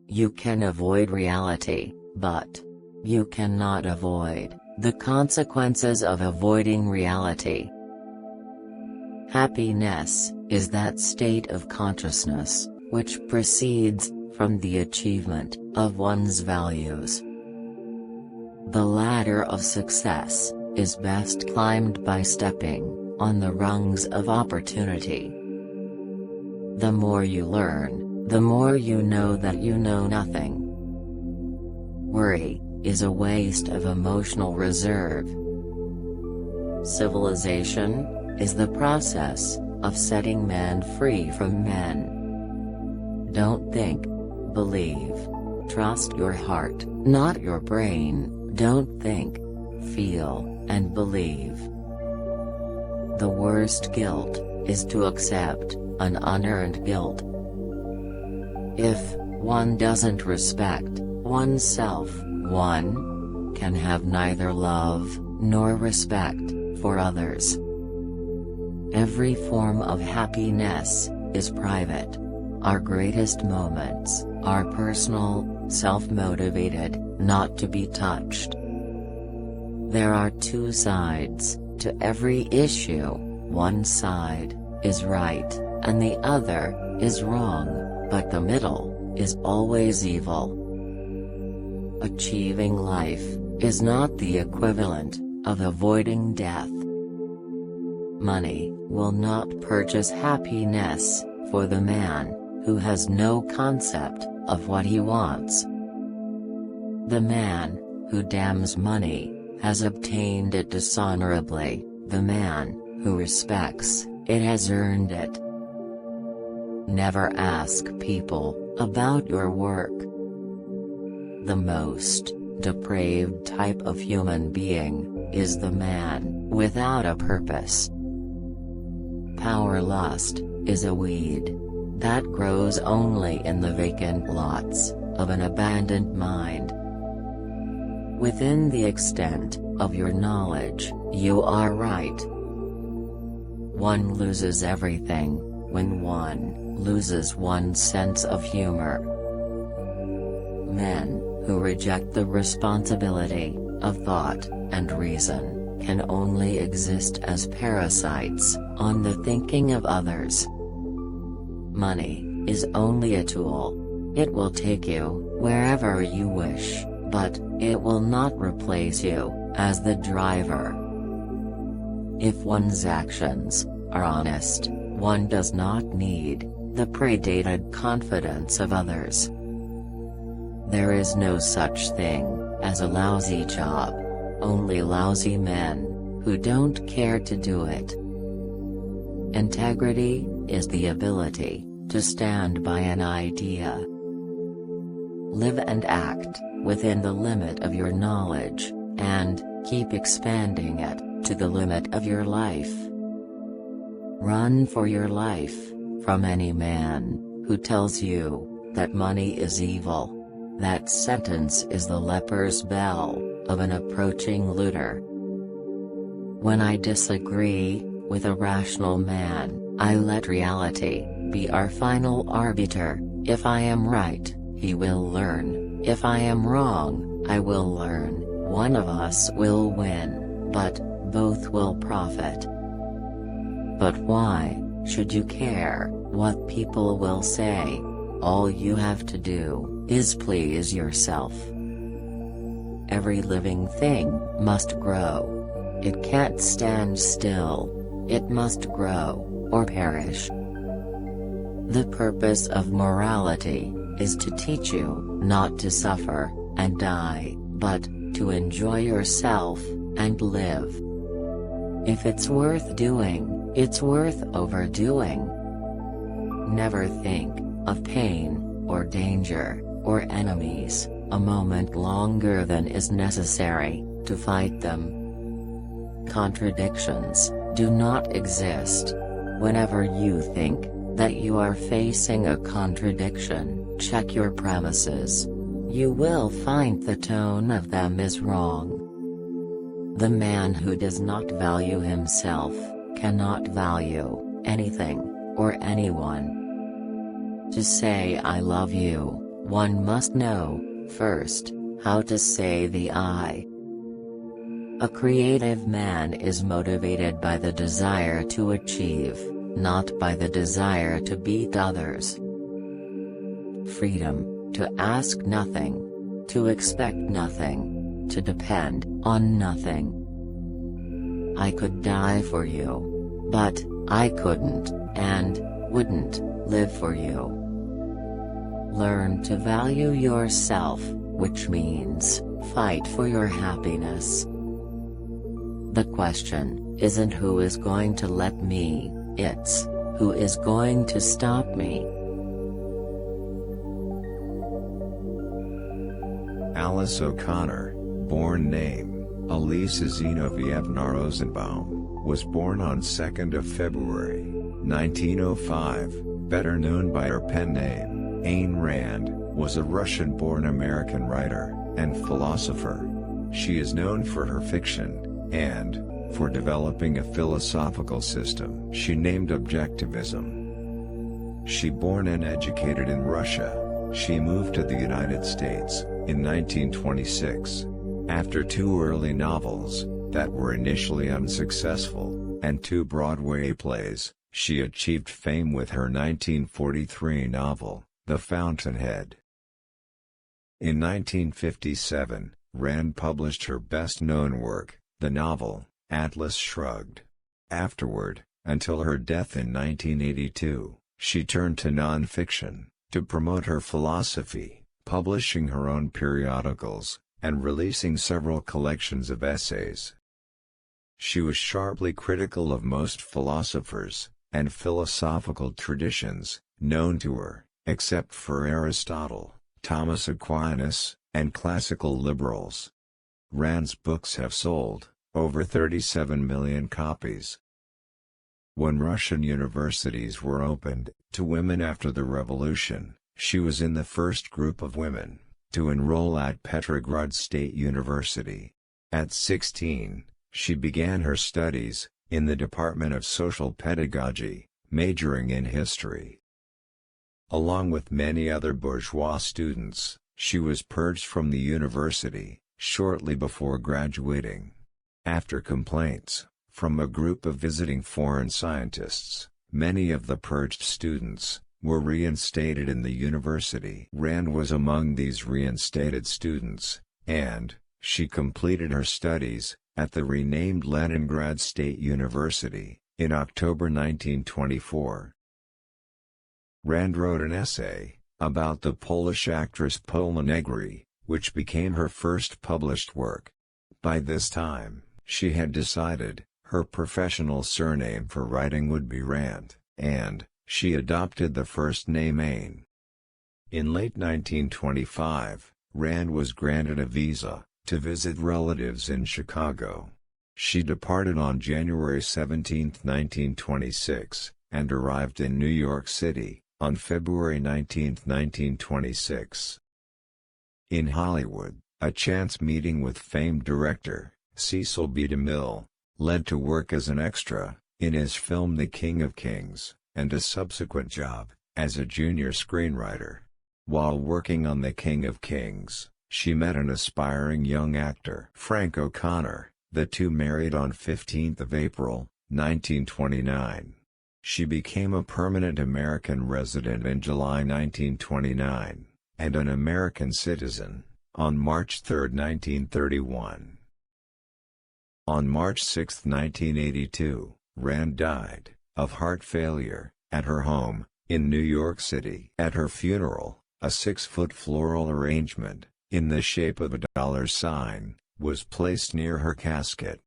You can avoid reality, but you cannot avoid the consequences of avoiding reality. Happiness is that state of consciousness which proceeds from the achievement of one's values. The ladder of success is best climbed by stepping on the rungs of opportunity. The more you learn, the more you know that you know nothing. Worry is a waste of emotional reserve. Civilization is the process of setting man free from men. Don't think, believe. Trust your heart, not your brain. Don't think, feel, and believe. The worst guilt is to accept an unearned guilt. If one doesn't respect oneself, one can have neither love nor respect for others. Every form of happiness is private. Our greatest moments are personal, self-motivated, not to be touched. There are two sides to every issue. One side is right, and the other is wrong, but the middle is always evil. Achieving life is not the equivalent of avoiding death. Money will not purchase happiness for the man who has no concept of what he wants. The man who damns money has obtained it dishonorably. The man who respects it has earned it. Never ask people about your work. The most depraved type of human being is the man without a purpose. Power lust is a weed that grows only in the vacant lots of an abandoned mind. Within the extent of your knowledge, you are right. One loses everything when one loses one's sense of humor. Men who reject the responsibility of thought and reason can only exist as parasites on the thinking of others. Money is only a tool. It will take you wherever you wish, but it will not replace you as the driver. If one's actions are honest, one does not need the predated confidence of others. There is no such thing as a lousy job, only lousy men who don't care to do it. Integrity is the ability to stand by an idea. Live and act within the limit of your knowledge, and keep expanding it to the limit of your life. Run for your life from any man who tells you that money is evil. That sentence is the leper's bell of an approaching looter. When I disagree with a rational man, I let reality be our final arbiter. If I am right, he will learn. If I am wrong, I will learn. One of us will win, but both will profit. But why should you care what people will say? All you have to do is please yourself. Every living thing must grow. It can't stand still. It must grow, or perish. The purpose of morality is to teach you not to suffer and die, but to enjoy yourself and live. If it's worth doing, it's worth overdoing. Never think of pain, or danger, or enemies, a moment longer than is necessary to fight them. Contradictions do not exist. Whenever you think that you are facing a contradiction, check your premises. You will find the tone of them is wrong. The man who does not value himself cannot value anything or anyone. To say I love you One must know, first, how to say the I. A creative man is motivated by the desire to achieve, not by the desire to beat others. Freedom, to ask nothing, to expect nothing, to depend on nothing. I could die for you, but I couldn't, and wouldn't, live for you. Learn to value yourself, which means, fight for your happiness. The question isn't who is going to let me, it's who is going to stop me. Alice O'Connor, born name, Elise Zinovievna Rosenbaum, was born on 2nd of February, 1905, better known by her pen name, Ayn Rand, was a Russian-born American writer and philosopher. She is known for her fiction, and for developing a philosophical system she named Objectivism. She born and educated in Russia, she moved to the United States in 1926. After 2 early novels that were initially unsuccessful, and 2 Broadway plays, she achieved fame with her 1943 novel, The Fountainhead. In 1957, Rand published her best-known work, the novel, Atlas Shrugged. Afterward, until her death in 1982, she turned to non-fiction, to promote her philosophy, publishing her own periodicals, and releasing several collections of essays. She was sharply critical of most philosophers, and philosophical traditions, known to her, except for Aristotle, Thomas Aquinas, and classical liberals. Rand's books have sold over 37 million copies. When Russian universities were opened to women after the revolution, she was in the first group of women to enroll at Petrograd State University. At 16, she began her studies in the Department of Social Pedagogy, majoring in history. Along with many other bourgeois students, she was purged from the university shortly before graduating. After complaints from a group of visiting foreign scientists, many of the purged students were reinstated in the university. Rand was among these reinstated students, and she completed her studies at the renamed Leningrad State University in October 1924. Rand wrote an essay about the Polish actress Pola Negri, which became her first published work. By this time, she had decided her professional surname for writing would be Rand, and she adopted the first name Ayn. In late 1925, Rand was granted a visa to visit relatives in Chicago. She departed on January 17, 1926, and arrived in New York City on February 19, 1926. In Hollywood, a chance meeting with famed director Cecil B. DeMille led to work as an extra in his film The King of Kings, and a subsequent job as a junior screenwriter. While working on The King of Kings, she met an aspiring young actor, Frank O'Connor. The two married on 15th of April, 1929. She became a permanent American resident in July 1929, and an American citizen on March 3, 1931. On March 6, 1982, Rand died of heart failure at her home in New York City. At her funeral, a 6-foot floral arrangement in the shape of a dollar sign was placed near her casket.